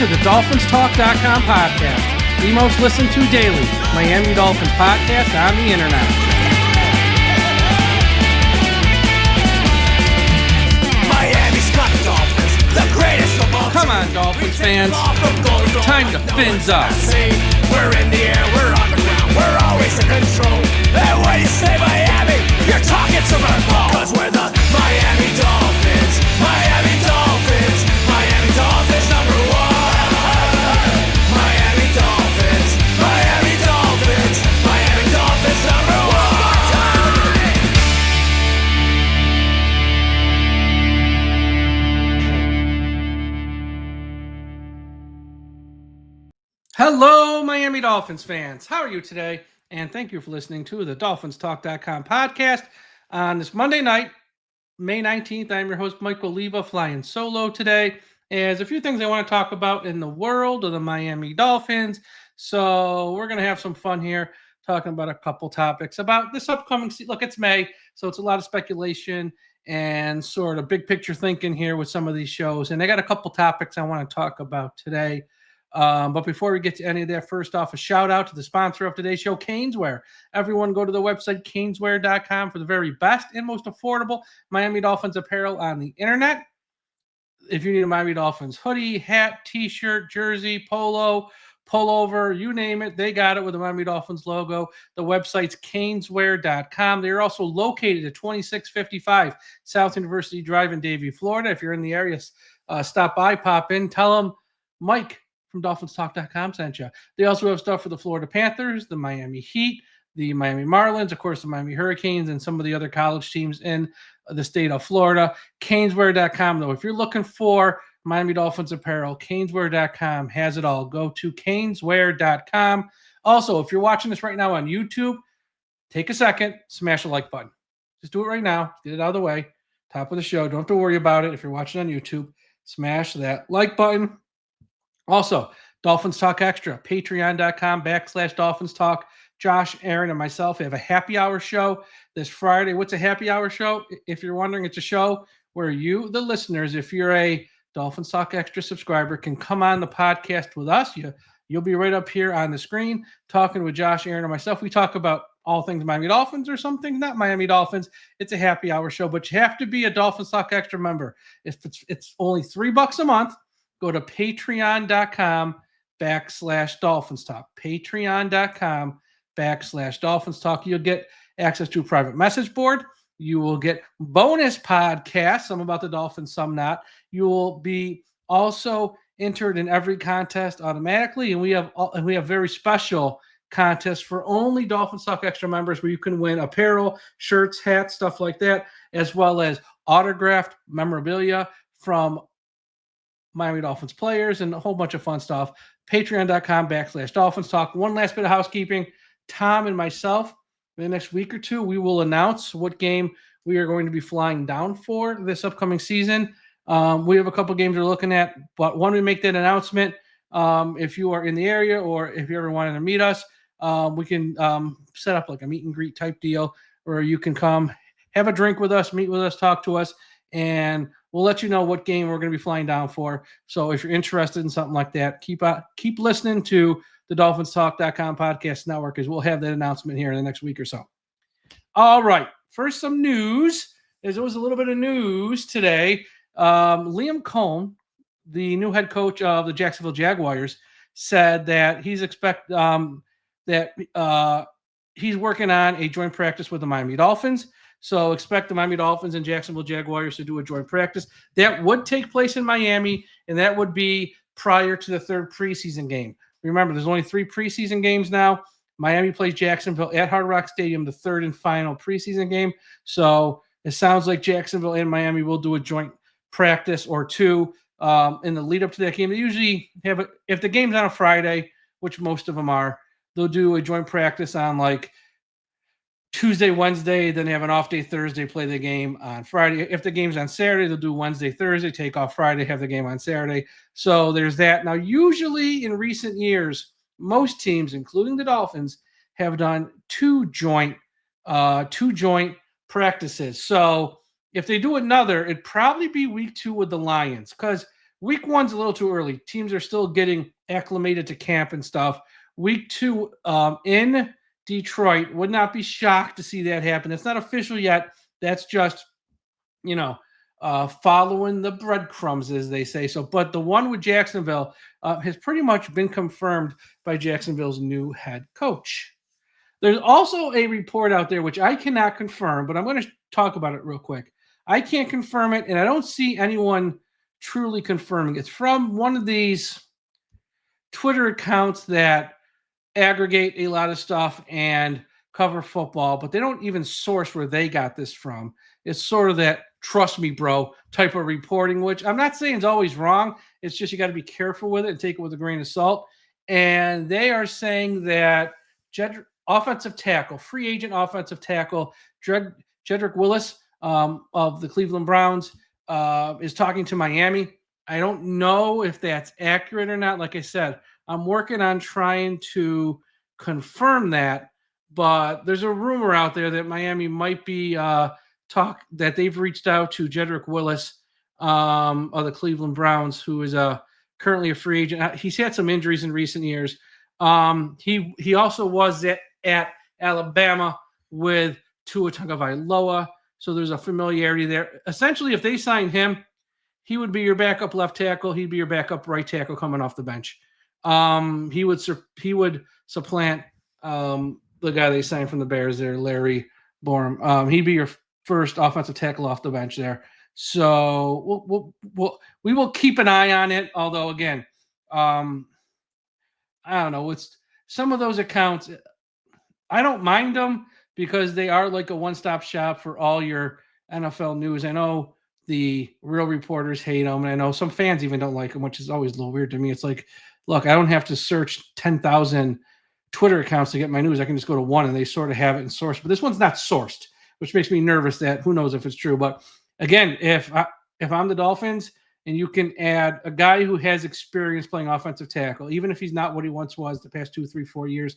to the DolphinsTalk.com podcast, the most listened to daily Miami Dolphins podcast on the internet. Miami's got the Dolphins, the greatest of all. Come on, Dolphins fans. Time to fins up. We're in the air, we're on the ground, we're always in control. And when you say Miami, you're talking Super Bowl. Cause we're the Miami Dolphins, Miami Dolphins, Miami Dolphins number one. Miami Dolphins, Miami Dolphins, Miami Dolphins number one. Hello, Miami Dolphins fans. How are you today? And thank you for listening to the DolphinsTalk.com podcast on this Monday night, May 19th. I'm your host, Michael Leva, flying solo today. There's a few things I want to talk about in the world of the Miami Dolphins. So we're going to have some fun here talking about a couple topics about this upcoming season. Look, it's May, so it's a lot of speculation and sort of big picture thinking here with some of these shows. And I got a couple topics I want to talk about today. But before we get to any of that, first off, a shout out to the sponsor of today's show, Caneswear. Everyone go to the website, caneswear.com, for the very best and most affordable Miami Dolphins apparel on the internet. If you need a Miami Dolphins hoodie, hat, t-shirt, jersey, polo, pullover, you name it, they got it with the Miami Dolphins logo. The website's caneswear.com. They're also located at 2655 South University Drive in Davie, Florida. If you're in the area, stop by, pop in, tell them Mike from DolphinsTalk.com sent you. They also have stuff for the Florida Panthers, the Miami Heat, the Miami Marlins, of course, the Miami Hurricanes, and some of the other college teams in the state of Florida. Caneswear.com, though. If you're looking for Miami Dolphins apparel, Caneswear.com has it all. Go to Caneswear.com. Also, if you're watching this right now on YouTube, take a second, smash the like button. Just do it right now. Get it out of the way. Top of the show. Don't have to worry about it. If you're watching on YouTube, smash that like button. Also, Dolphins Talk Extra, patreon.com/Dolphins Talk. Josh, Aaron, and myself have a happy hour show this Friday. What's a happy hour show? If you're wondering, it's a show where you, the listeners, if you're a Dolphins Talk Extra subscriber, can come on the podcast with us. You'll be right up here on the screen talking with Josh, Aaron, and myself. We talk about all things Miami Dolphins or some things not Miami Dolphins. It's a happy hour show, but you have to be a Dolphins Talk Extra member. If it's only $3 a month, go to patreon.com/Dolphins Talk. Patreon.com/Dolphins Talk. You'll get access to a private message board. You will get bonus podcasts, some about the Dolphins, some not. You will be also entered in every contest automatically, and we have very special contests for only Dolphins Talk Extra members where you can win apparel, shirts, hats, stuff like that, as well as autographed memorabilia from Miami Dolphins players and a whole bunch of fun stuff. Patreon.com/Dolphins Talk. One last bit of housekeeping. Tom and myself, in the next week or two, we will announce what game we are going to be flying down for this upcoming season. We have a couple games we're looking at, but when we make that announcement, if you are in the area or if you ever wanted to meet us, we can set up like a meet and greet type deal where you can come have a drink with us, meet with us, talk to us, and we'll let you know what game we're going to be flying down for. So if you're interested in something like that, keep listening to the DolphinsTalk.com podcast network, as we'll have that announcement here in the next week or so. All right. First, some news. There was a little bit of news today. Liam Cohn, the new head coach of the Jacksonville Jaguars, said that he's working on a joint practice with the Miami Dolphins. So expect the Miami Dolphins and Jacksonville Jaguars to do a joint practice. That would take place in Miami, and that would be prior to the third preseason game. Remember, there's only 3 preseason games now. Miami plays Jacksonville at Hard Rock Stadium, the third and final preseason game. So it sounds like Jacksonville and Miami will do a joint practice or two in the lead up to that game. They usually have if the game's on a Friday, which most of them are, they'll do a joint practice on like Tuesday, Wednesday, then they have an off day Thursday, play the game on Friday. If the game's on Saturday, they'll do Wednesday, Thursday, take off Friday, have the game on Saturday. So there's that. Now, usually in recent years, most teams, including the Dolphins, have done two joint practices. So if they do another, it'd probably be week 2 with the Lions, because week one's a little too early. Teams are still getting acclimated to camp and stuff. Week two in Detroit, would not be shocked to see that happen. It's not official yet. That's just, following the breadcrumbs, as they say. So, but the one with Jacksonville has pretty much been confirmed by Jacksonville's new head coach. There's also a report out there, which I cannot confirm, but I'm going to talk about it real quick. I can't confirm it, and I don't see anyone truly confirming. It's from one of these Twitter accounts that aggregate a lot of stuff and cover football, but they don't even source where they got this from. It's sort of that trust me, bro type of reporting, which I'm not saying is always wrong. It's just you got to be careful with it and take it with a grain of salt. And they are saying that offensive tackle, free agent offensive tackle, Jedrick Willis of the Cleveland Browns is talking to Miami. I don't know if that's accurate or not. Like I said, I'm working on trying to confirm that, but there's a rumor out there that Miami might be that they've reached out to Jedrick Willis of the Cleveland Browns, who is currently a free agent. He's had some injuries in recent years. He also was at Alabama with Tua Tagovailoa, so there's a familiarity there. Essentially, if they sign him, he would be your backup left tackle. He'd be your backup right tackle coming off the bench. He would supplant the guy they signed from the Bears there, Larry Borom. He'd be your first offensive tackle off the bench there. So we will keep an eye on it. Although again, I don't know. It's some of those accounts. I don't mind them because they are like a one-stop shop for all your NFL news. I know the real reporters hate them, and I know some fans even don't like them, which is always a little weird to me. It's like, look, I don't have to search 10,000 Twitter accounts to get my news. I can just go to one, and they sort of have it in source. But this one's not sourced, which makes me nervous that who knows if it's true. But again, if I'm the Dolphins and you can add a guy who has experience playing offensive tackle, even if he's not what he once was the past 2, 3, 4 years,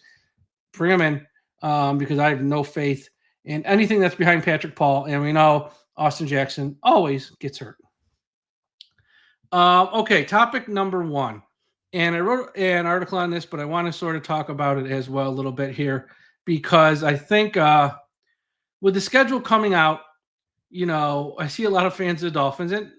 bring him in because I have no faith in anything that's behind Patrick Paul. And we know Austin Jackson always gets hurt. Okay, topic number 1. And I wrote an article on this, but I want to sort of talk about it as well a little bit here because I think with the schedule coming out, I see a lot of fans of the Dolphins, and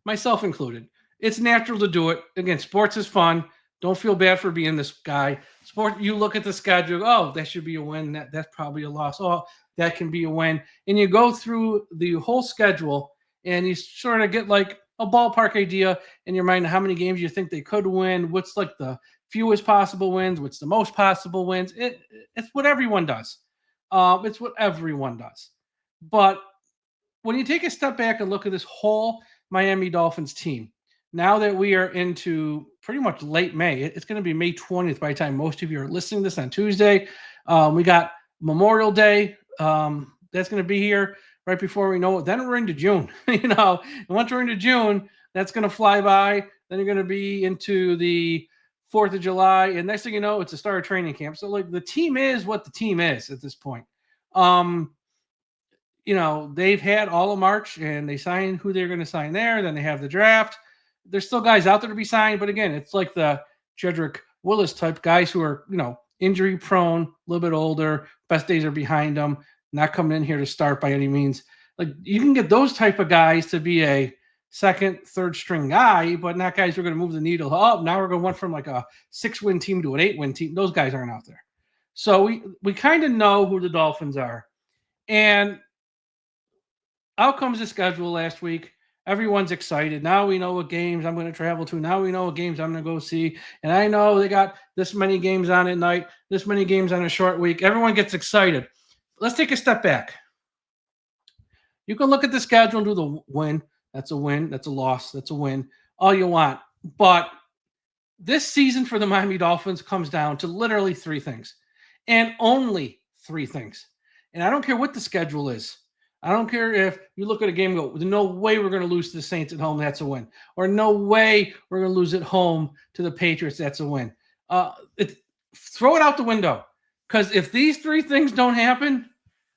myself included. It's natural to do it. Again, sports is fun. Don't feel bad for being this guy. Sport, you look at the schedule, oh, that should be a win. That's probably a loss. Oh, that can be a win. And you go through the whole schedule, and you sort of get like a ballpark idea in your mind of how many games you think they could win, what's like the fewest possible wins, what's the most possible wins. It's what everyone does. It's what everyone does. But when you take a step back and look at this whole Miami Dolphins team, now that we are into pretty much late May, it's going to be May 20th by the time most of you are listening to this on Tuesday. We got Memorial Day. That's going to be here right before we know it. Then we're into June, and once we're into June, that's going to fly by. Then you're going to be into the 4th of July. And next thing you know, it's the start of training camp. So like the team is what the team is at this point. They've had all of March and they sign who they're going to sign there. Then they have the draft. There's still guys out there to be signed. But again, it's like the Jedrick Willis type guys who are, injury prone, a little bit older, best days are behind them, not coming in here to start by any means. Like you can get those type of guys to be a second, third string guy, but not guys who are going to move the needle up. Now we're going to went from like a 6-win team to an 8-win team. Those guys aren't out there. So we kind of know who the Dolphins are. And out comes the schedule last week. Everyone's excited. Now we know what games I'm going to travel to. Now we know what games I'm going to go see. And I know they got this many games on at night, this many games on a short week. Everyone gets excited. Let's take a step back. You can look at the schedule and do the win. That's a win. That's a loss. That's a win. All you want. But this season for the Miami Dolphins comes down to literally 3 things. And only 3 things. And I don't care what the schedule is. I don't care if you look at a game and go, there's no way we're going to lose to the Saints at home, that's a win. Or no way we're going to lose at home to the Patriots, that's a win. Throw it out the window. Because if these 3 things don't happen,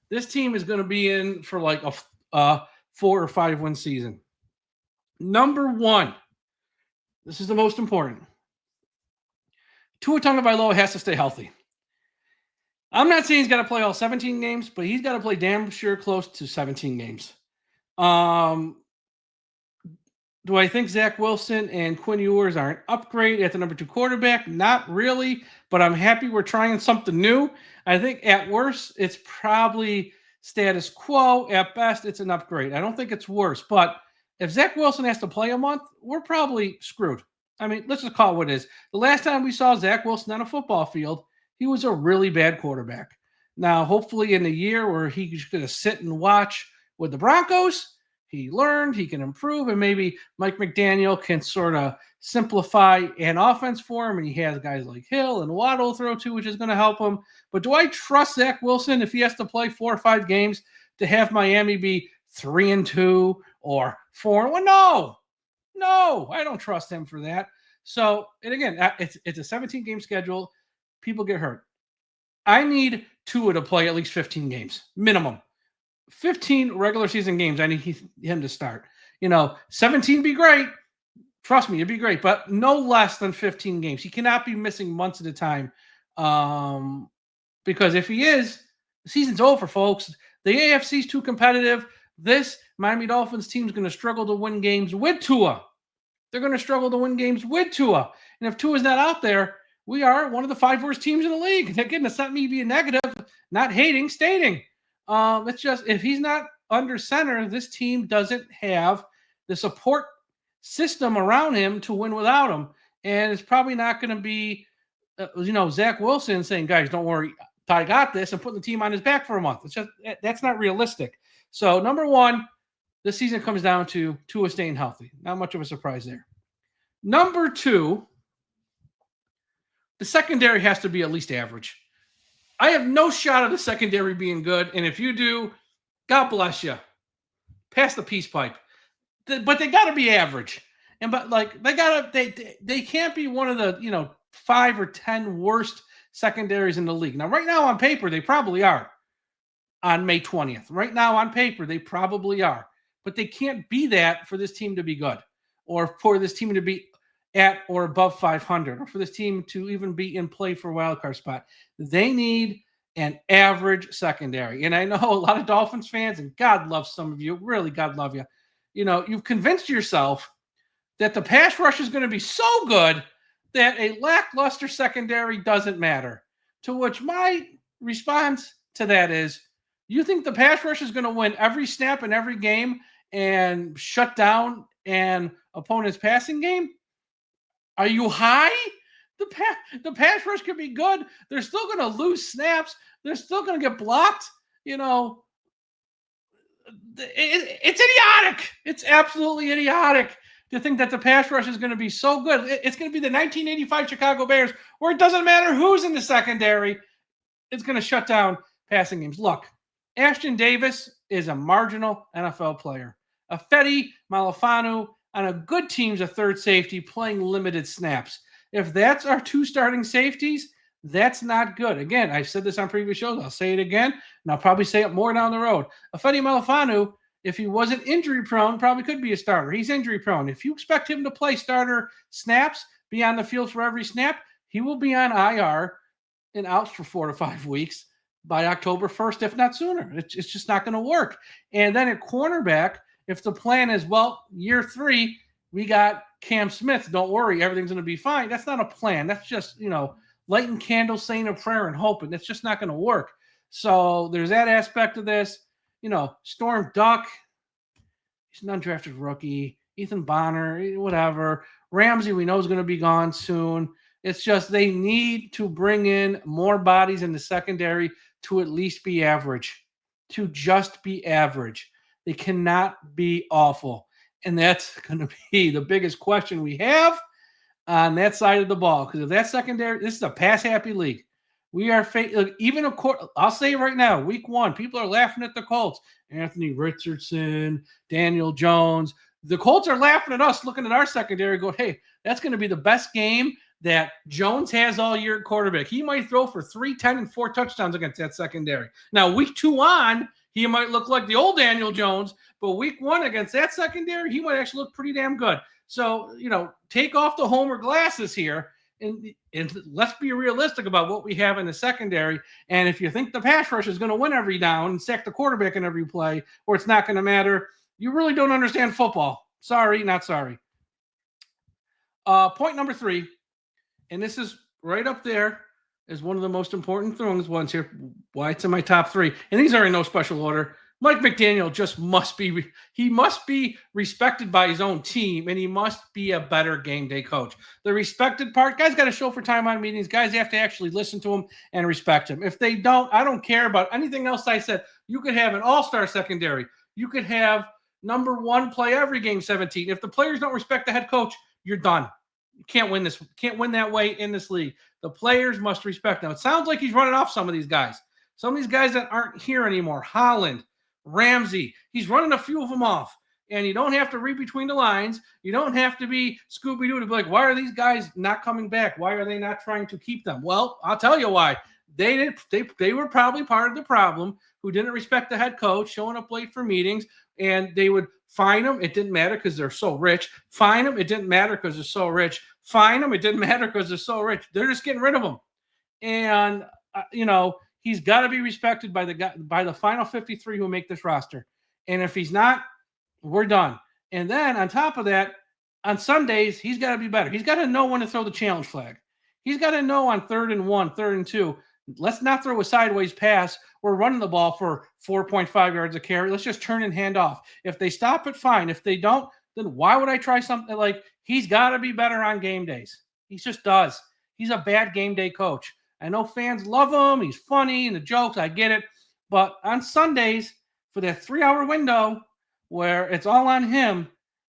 this team is going to be in for like a 4 or 5 win season. Number 1, This is the most important. Tua Tagovailoa has to stay healthy. I'm not saying he's got to play all 17 games, but he's got to play damn sure close to 17 games. Do I think Zach Wilson and Quinn Ewers are an upgrade at the number 2 quarterback? Not really, but I'm happy we're trying something new. I think at worst, it's probably status quo. At best, it's an upgrade. I don't think it's worse. But if Zach Wilson has to play a month, we're probably screwed. I mean, let's just call it what it is. The last time we saw Zach Wilson on a football field, he was a really bad quarterback. Now, hopefully in a year where he's going to sit and watch with the Broncos, he learned, he can improve, and maybe Mike McDaniel can sort of simplify an offense for him, and he has guys like Hill and Waddle throw to, which is going to help him. But do I trust Zach Wilson if he has to play 4 or 5 games to have Miami be 3-2 or 4-1? No, I don't trust him for that. So, and again, it's a 17-game schedule. People get hurt. I need Tua to play at least 15 games, minimum. 15 regular season games, I need him to start. 17 be great. Trust me, it'd be great, but no less than 15 games. He cannot be missing months at a time. Because if he is, the season's over, folks. The AFC's too competitive. This Miami Dolphins team is going to struggle to win games with Tua. They're going to struggle to win games with Tua. And if Tua's not out there, we are one of the 5 worst teams in the league. And again, that's not me being negative, not hating, stating. It's just, if he's not under center, this team doesn't have the support system around him to win without him. And it's probably not going to be, Zach Wilson saying, guys, don't worry, I got this, and putting the team on his back for a month. It's just, that's not realistic. So number one, this season comes down to Tua staying healthy. Not much of a surprise there. Number 2, the secondary has to be at least average. I have no shot of the secondary being good, and if you do, God bless you. Pass the peace pipe. But they got to be average, they can't be one of the 5 or 10 worst secondaries in the league. Now, right now on paper, they probably are. On May 20th, right now on paper, they probably are, but they can't be that for this team to be good, or for this team to be at or above 500, or for this team to even be in play for a wildcard spot. They need an average secondary. And I know a lot of Dolphins fans, and God loves some of you, really, God love you. You've convinced yourself that the pass rush is going to be so good that a lackluster secondary doesn't matter. To which my response to that is, you think the pass rush is going to win every snap in every game and shut down an opponent's passing game? Are you high? The pass rush could be good. They're still going to lose snaps. They're still going to get blocked. It's idiotic. It's absolutely idiotic to think that the pass rush is going to be so good. It's going to be the 1985 Chicago Bears, where it doesn't matter who's in the secondary. It's going to shut down passing games. Look, Ashton Davis is a marginal NFL player. Afedi Malafanu on a good team's a third safety playing limited snaps. If that's our 2 starting safeties, that's not good. Again, I've said this on previous shows. I'll say it again, and I'll probably say it more down the road. Afedi Malafanu, if he wasn't injury prone, probably could be a starter. He's injury prone. If you expect him to play starter snaps, be on the field for every snap, he will be on IR and out for 4 to 5 weeks by October 1st, if not sooner. It's just not going to work. And then at cornerback, if the plan is, year 3, we got Cam Smith, don't worry, everything's going to be fine. That's not a plan. That's just, lighting candles, saying a prayer, and hoping. That's just not going to work. So there's that aspect of this. Storm Duck, he's an undrafted rookie. Ethan Bonner, whatever. Ramsey, we know, is going to be gone soon. It's just they need to bring in more bodies in the secondary to at least be average, to just be average. They cannot be awful. And that's going to be the biggest question we have on that side of the ball. Because if that secondary, this is a pass-happy league. We are I'll say it right now, week 1, people are laughing at the Colts. Anthony Richardson, Daniel Jones. The Colts are laughing at us, looking at our secondary, going, hey, that's going to be the best game that Jones has all year at quarterback. He might throw for 310 and 4 touchdowns against that secondary. Now, week 2 on, he might look like the old Daniel Jones, but week 1 against that secondary, he might actually look pretty damn good. So, take off the homer glasses here and let's be realistic about what we have in the secondary. And if you think the pass rush is going to win every down and sack the quarterback in every play, or it's not going to matter, you really don't understand football. Sorry, not sorry. Point number 3, and this is right up there, is one of the most important ones here. Why it's in my top 3, and these are in no special order. Mike McDaniel just must be respected by his own team, and he must be a better game day coach. The respected part, guys got to show for time on meetings. Guys have to actually listen to him and respect him. If they don't, I don't care about anything else I said. You could have an all-star secondary. You could have number 1 play every game 17. If the players don't respect the head coach, you're done. You can't win this. Can't win that way in this league. The players must respect. Now, it sounds like he's running off some of these guys. Some of these guys that aren't here anymore. Holland, Ramsey, he's running a few of them off. And you don't have to read between the lines. You don't have to be Scooby-Doo to be like, why are these guys not coming back? Why are they not trying to keep them? Well, I'll tell you why. They were probably part of the problem, who didn't respect the head coach, showing up late for meetings, and they would fine them. It didn't matter because they're so rich. Fine them. It didn't matter because they're so rich. Fine them. It didn't matter because they're so rich. They're just getting rid of them. And, he's got to be respected by the final 53 who make this roster. And if he's not, we're done. And then on top of that, on Sundays, he's got to be better. He's got to know when to throw the challenge flag. He's got to know on 3rd and 1, 3rd and 2, let's not throw a sideways pass. We're running the ball for 4.5 yards a carry. Let's just turn and hand off. If they stop it, fine. If they don't, then why would I try something like he's got to be better on game days? He just does. He's a bad game day coach. I know fans love him. He's funny and the jokes. I get it. But on Sundays, for that 3-hour window where it's all on him,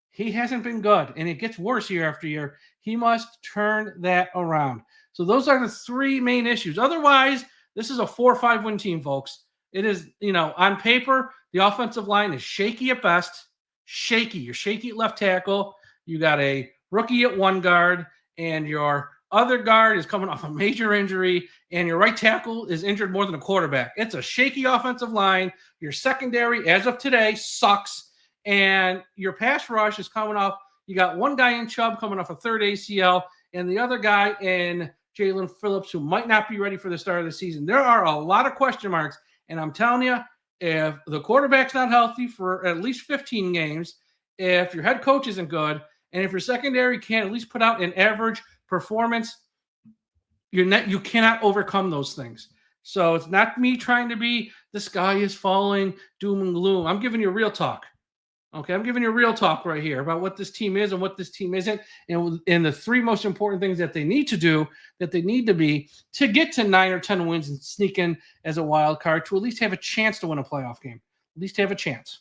he hasn't been good. And it gets worse year after year. He must turn that around. So those are the 3 main issues. Otherwise, this is a 4 or 5 win team, folks. It is, on paper, the offensive line is shaky at best. Shaky. You're shaky at left tackle. You got a rookie at 1 guard, and your other guard is coming off a major injury, and your right tackle is injured more than a quarterback. It's a shaky offensive line. Your secondary, as of today, sucks. And your pass rush is coming off. You got one guy in Chubb coming off a 3rd ACL, and the other guy in Jalen Phillips, who might not be ready for the start of the season. There are a lot of question marks, and I'm telling you, if the quarterback's not healthy for at least 15 games, if your head coach isn't good, and if your secondary can't at least put out an average performance, you cannot overcome those things. So it's not me trying to be the sky is falling, doom and gloom. I'm giving you real talk. Okay, I'm giving you real talk right here about what this team is and what this team isn't, and the 3 most important things that they need to do, that they need to be to get to 9 or 10 wins and sneak in as a wild card to at least have a chance to win a playoff game. At least have a chance.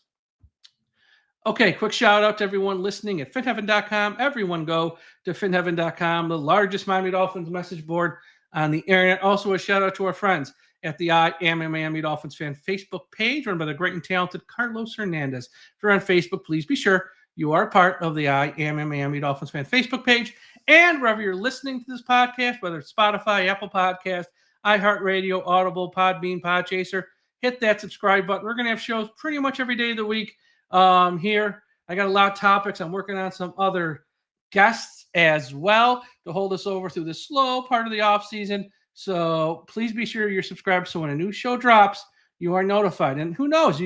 Okay, quick shout out to everyone listening at finheaven.com. Everyone go to finheaven.com, the largest Miami Dolphins message board on the internet. Also a shout out to our friends at the I Am a Miami Dolphins Fan Facebook page, run by the great and talented Carlos Hernandez. If you're on Facebook, please be sure you are part of the I Am a Miami Dolphins Fan Facebook page. And wherever you're listening to this podcast, whether it's Spotify, Apple Podcast, iHeartRadio, Audible, Podbean, Podchaser, hit that subscribe button. We're going to have shows pretty much every day of the week here. I got a lot of topics. I'm working on some other guests as well to hold us over through the slow part of the off season. So please be sure you're subscribed so when a new show drops, you are notified. And who knows,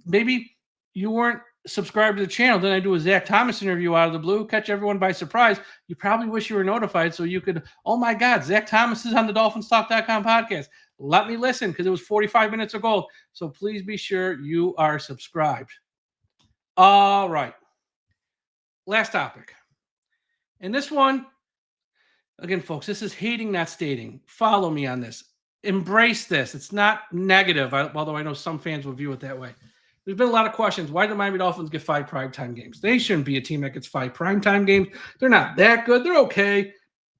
maybe you weren't subscribed to the channel. Then I do a Zach Thomas interview out of the blue, catch everyone by surprise. You probably wish you were notified so you could, oh my God, Zach Thomas is on the DolphinsTalk.com podcast. Let me listen because it was 45 minutes of gold. So please be sure you are subscribed. All right. Last topic. And this one, again, folks, this is hating, not stating. Follow me on this. Embrace this. It's not negative, although I know some fans will view it that way. There's been a lot of questions. Why do the Miami Dolphins get 5 primetime games? They shouldn't be a team that gets 5 primetime games. They're not that good. They're okay.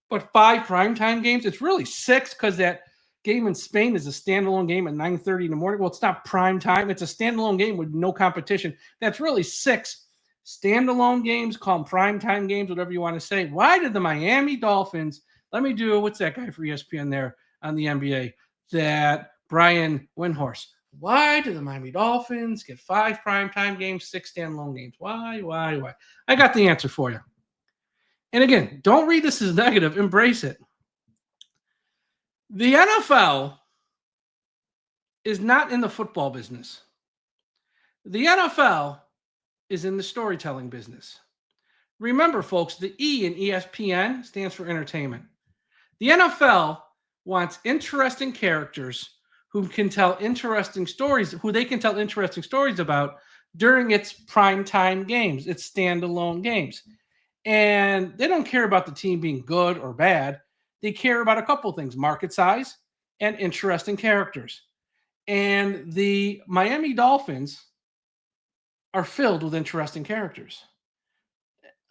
But 5 primetime games, it's really 6 because that game in Spain is a standalone game at 9:30 in the morning. Well, it's not prime time. It's a standalone game with no competition. That's really 6 standalone games, call them primetime games, whatever you want to say. Why did the Miami Dolphins, let me do, what's that guy for ESPN there on the NBA, that Brian Windhorst. Why do the Miami Dolphins get 5 primetime games, 6 standalone games? Why? I got the answer for you. And again, don't read this as negative, embrace it. The NFL is not in the football business. The NFL is in the storytelling business. Remember, folks, the E in ESPN stands for entertainment. The NFL wants interesting characters who can tell interesting stories, who they can tell interesting stories about during its primetime games, its standalone games. And they don't care about the team being good or bad. They care about a couple things: market size and interesting characters. And the Miami Dolphins are filled with interesting characters.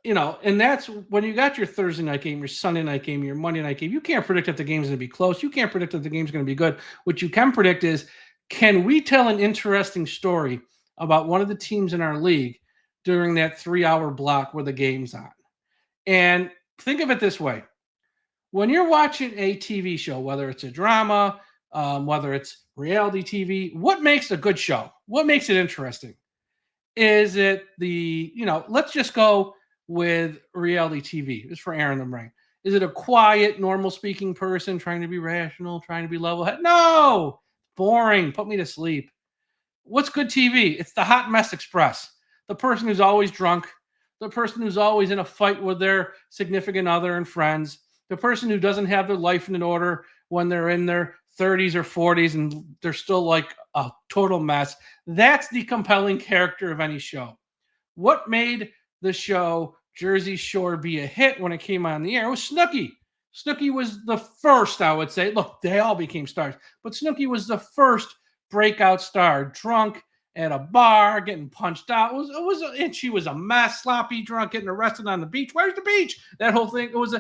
And that's when you got your Thursday night game, your Sunday night game, your Monday night game. You can't predict if the game's going to be close. You can't predict if the game's going to be good. What you can predict is, can we tell an interesting story about one of the teams in our league during that 3-hour block where the game's on? And think of it this way. When you're watching a TV show, whether it's a drama, whether it's reality TV, what makes a good show? What makes it interesting? Is it let's just go with reality TV. It's for Aaron the Brain. Is it a quiet, normal speaking person trying to be rational, trying to be level headed? No, boring. Put me to sleep. What's good TV? It's the Hot Mess Express. The person who's always drunk, the person who's always in a fight with their significant other and friends, the person who doesn't have their life in order when they're in their 30s or 40s and they're still like a total mess. That's the compelling character of any show. What made the show Jersey Shore be a hit when it came on the air was Snooki. Snooki was the first, I would say. Look, they all became stars, but Snooki was the first breakout star. Drunk at a bar, getting punched out. And she was a mess, sloppy, drunk, getting arrested on the beach. Where's the beach? That whole thing. It was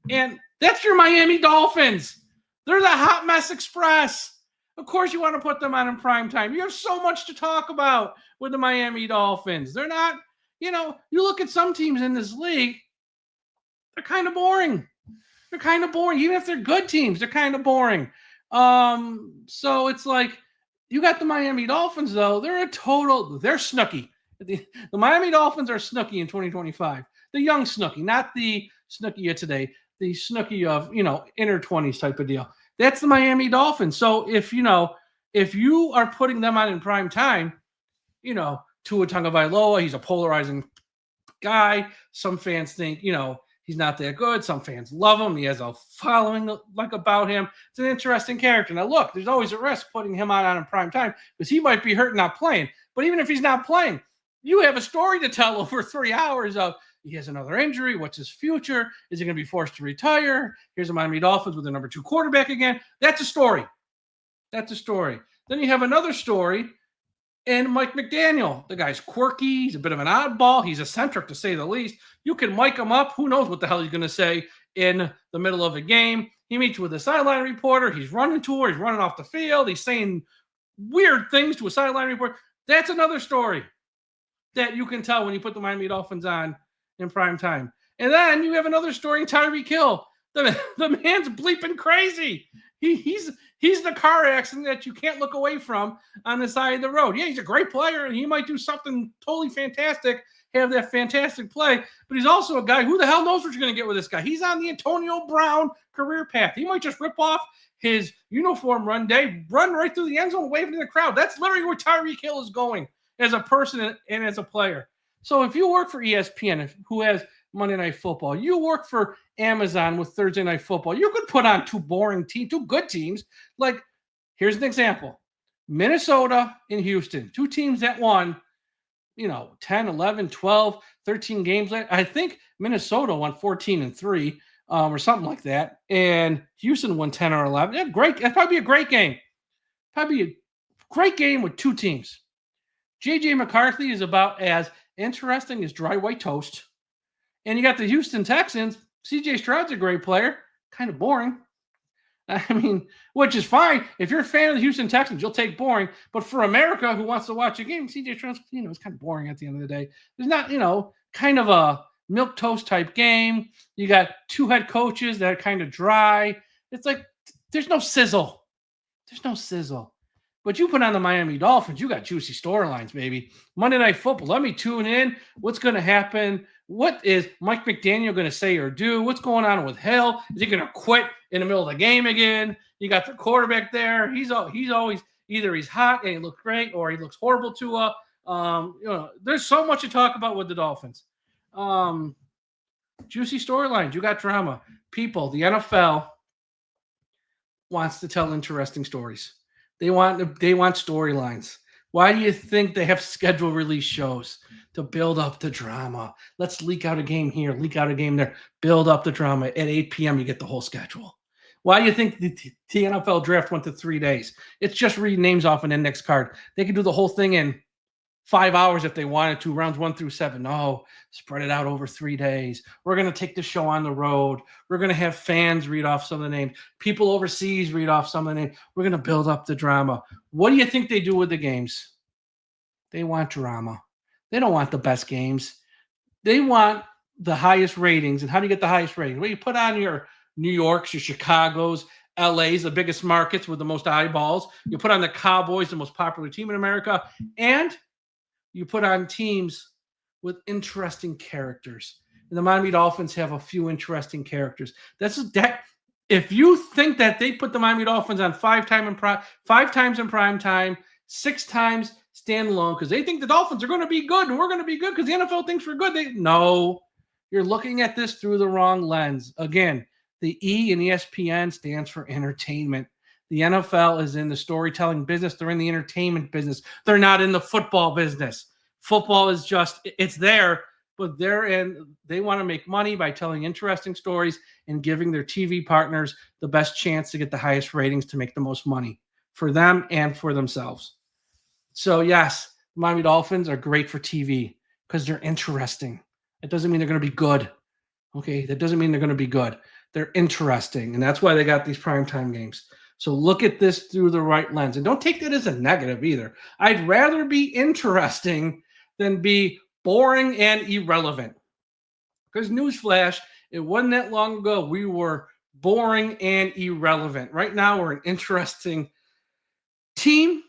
and that's your Miami Dolphins. They're the Hot Mess Express. Of course, you want to put them on in prime time. You have so much to talk about with the Miami Dolphins. They're not, you look at some teams in this league, they're kind of boring. They're kind of boring. Even if they're good teams, they're kind of boring. So it's like, you got the Miami Dolphins, though. They're Snooki. The Miami Dolphins are Snooki in 2025. The young Snooki, not the Snooki of today. The Snooki of, inner 20s type of deal. That's the Miami Dolphins. So if you are putting them on in prime time, Tua Tagovailoa, he's a polarizing guy. Some fans think, he's not that good. Some fans love him. He has a following about him. It's an interesting character. Now, look, there's always a risk putting him on in prime time because he might be hurt and not playing. But even if he's not playing, you have a story to tell over 3 hours of, he has another injury. What's his future? Is he going to be forced to retire? Here's the Miami Dolphins with the number 2 quarterback again. That's a story. That's a story. Then you have another story in Mike McDaniel. The guy's quirky. He's a bit of an oddball. He's eccentric, to say the least. You can mic him up. Who knows what the hell he's going to say in the middle of a game. He meets with a sideline reporter. He's running to her. He's running off the field. He's saying weird things to a sideline reporter. That's another story that you can tell when you put the Miami Dolphins on in prime time. And then you have another story in Tyreek Hill. The man's bleeping crazy. He's the car accident that you can't look away from on the side of the road. Yeah, he's a great player, and he might do something totally fantastic, have that fantastic play, but he's also a guy, who the hell knows what you're going to get with this guy? He's on the Antonio Brown career path. He might just rip off his uniform run day, run right through the end zone, waving to the crowd. That's literally where Tyreek Hill is going as a person and as a player. So if you work for ESPN, who has Monday Night Football, you work for Amazon with Thursday Night Football, you could put on 2 good teams. Like, here's an example. Minnesota and Houston, 2 teams that won, 10, 11, 12, 13 games. I think Minnesota won 14-3 or something like that. And Houston won 10 or 11. Yeah, great. That'd probably be a great game. Probably a great game with 2 teams. J.J. McCarthy is about as interesting as dry white toast. And you got the Houston Texans. C.J. Stroud's a great player. Kind of boring. I mean, which is fine. If you're a fan of the Houston Texans, you'll take boring. But for America, who wants to watch a game, C.J. Stroud, it's kind of boring at the end of the day. There's not, kind of a milquetoast type game. You got 2 head coaches that are kind of dry. It's like, there's no sizzle. There's no sizzle. But you put on the Miami Dolphins, you got juicy storylines, baby. Monday Night Football, let me tune in. What's going to happen? What is Mike McDaniel going to say or do? What's going on with Hill? Is he going to quit in the middle of the game again? You got the quarterback there. He's always either he's hot and he looks great or he looks horrible to there's so much to talk about with the Dolphins. Juicy storylines. You got drama. People, the NFL wants to tell interesting stories. They want storylines. Why do you think they have schedule release shows? To build up the drama. Let's leak out a game here, leak out a game there, build up the drama. At 8 p.m., you get the whole schedule. Why do you think the NFL draft went to 3 days? It's just reading names off an index card. They could do the whole thing in 5 hours if they wanted to, rounds 1 through 7. No, spread it out over 3 days. We're going to take the show on the road. We're going to have fans read off some of the names. People overseas read off some of the names. We're going to build up the drama. What do you think they do with the games? They want drama. They don't want the best games. They want the highest ratings. And how do you get the highest ratings? Well, you put on your New Yorks, your Chicagos, LA's, the biggest markets with the most eyeballs. You put on the Cowboys, the most popular team in America. And you put on teams with interesting characters. And the Miami Dolphins have a few interesting characters. If you think that they put the Miami Dolphins on 5 times in prime time, 6 times standalone, because they think the Dolphins are going to be good and we're going to be good because the NFL thinks we're good. No, you're looking at this through the wrong lens. Again, the E in ESPN stands for entertainment. The NFL is in the storytelling business. They're in the entertainment business. They're not in the football business. Football is it's there, but they want to make money by telling interesting stories and giving their TV partners the best chance to get the highest ratings to make the most money for them and for themselves. So yes, Miami Dolphins are great for TV because they're interesting. It doesn't mean they're going to be good. Okay, that doesn't mean they're going to be good. They're interesting, and that's why they got these primetime games. So look at this through the right lens. And don't take that as a negative either. I'd rather be interesting than be boring and irrelevant. Because newsflash, it wasn't that long ago we were boring and irrelevant. Right now we're an interesting team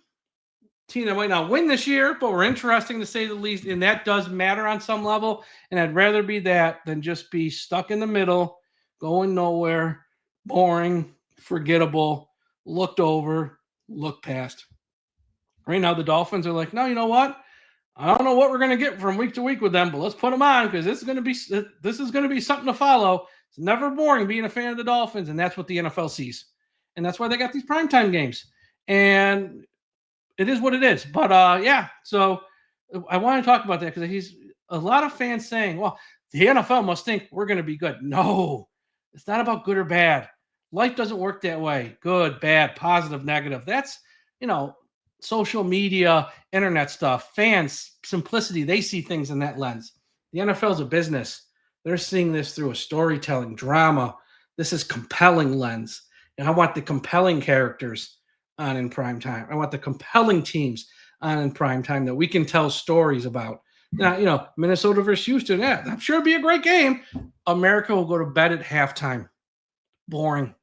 that might not win this year, but we're interesting to say the least. And that does matter on some level. And I'd rather be that than just be stuck in the middle, going nowhere, boring, forgettable, looked over, looked past. Right now, the Dolphins are like, no, you know what? I don't know what we're going to get from week to week with them, but let's put them on because this is going to be something to follow. It's never boring being a fan of the Dolphins, and that's what the NFL sees. And that's why they got these primetime games. And it is what it is. But, so I want to talk about that because he's a lot of fans saying, well, the NFL must think we're going to be good. No, it's not about good or bad. Life doesn't work that way. Good, bad, positive, negative. That's, social media, internet stuff, fans, simplicity. They see things in that lens. The NFL is a business. They're seeing this through a storytelling drama. This is compelling lens. And I want the compelling characters on in prime time. I want the compelling teams on in prime time that we can tell stories about. Now, Minnesota versus Houston. Yeah, I'm sure it'd be a great game. America will go to bed at halftime. Boring.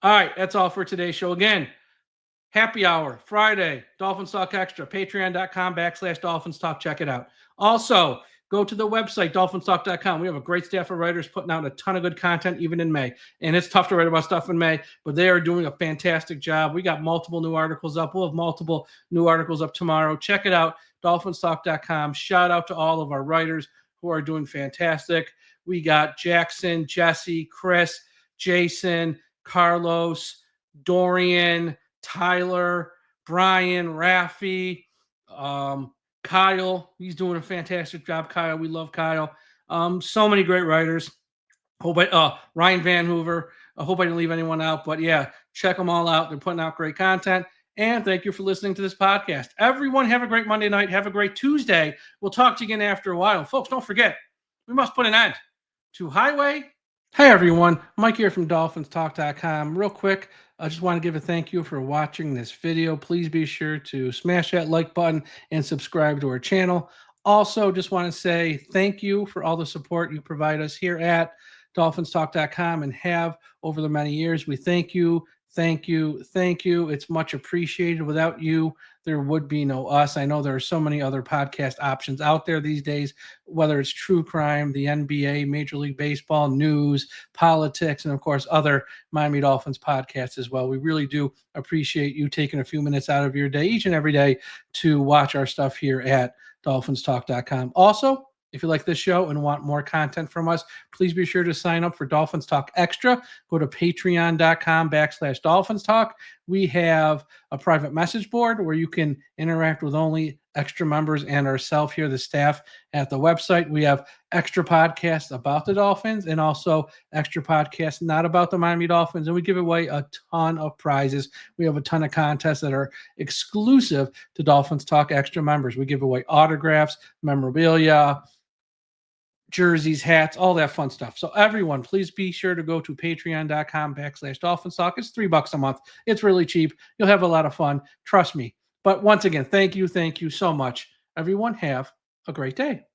All right, that's all for today's show. Again, happy hour, Friday, Dolphins Talk Extra, patreon.com/DolphinsTalk. Check it out. Also, go to the website, DolphinsTalk.com. We have a great staff of writers putting out a ton of good content, even in May. And it's tough to write about stuff in May, but they are doing a fantastic job. We got multiple new articles up. We'll have multiple new articles up tomorrow. Check it out, DolphinsTalk.com. Shout out to all of our writers who are doing fantastic. We got Jackson, Jesse, Chris, Jason, Carlos, Dorian, Tyler, Brian, Rafi, Kyle. He's doing a fantastic job. Kyle, we love Kyle. So many great writers. Ryan Van Hoover. I hope I didn't leave anyone out, but yeah, check them all out. They're putting out great content. And thank you for listening to this podcast. Everyone have a great Monday night. Have a great Tuesday. We'll talk to you again after a while. Folks, don't forget, we must put an end to Highway. Hey everyone, Mike here from DolphinsTalk.com. Real quick, I just want to give a thank you for watching this video. Please be sure to smash that like button and subscribe to our channel. Also, just want to say thank you for all the support you provide us here at DolphinsTalk.com and have over the many years. We thank you. Thank you. Thank you. It's much appreciated. Without you, there would be no us. I know there are so many other podcast options out there these days, whether it's true crime, the NBA, Major League Baseball, news, politics, and of course, other Miami Dolphins podcasts as well. We really do appreciate you taking a few minutes out of your day each and every day to watch our stuff here at DolphinsTalk.com. Also, if you like this show and want more content from us, please be sure to sign up for Dolphins Talk Extra. Go to patreon.com/Dolphins Talk. We have a private message board where you can interact with only extra members and ourselves here, the staff at the website. We have extra podcasts about the Dolphins and also extra podcasts not about the Miami Dolphins. And we give away a ton of prizes. We have a ton of contests that are exclusive to Dolphins Talk Extra members. We give away autographs, memorabilia, jerseys, hats, all that fun stuff. So everyone, please be sure to go to patreon.com/Dolphins Talk. It's $3 a month. It's really cheap. You'll have a lot of fun. Trust me. But once again, thank you so much. Everyone have a great day.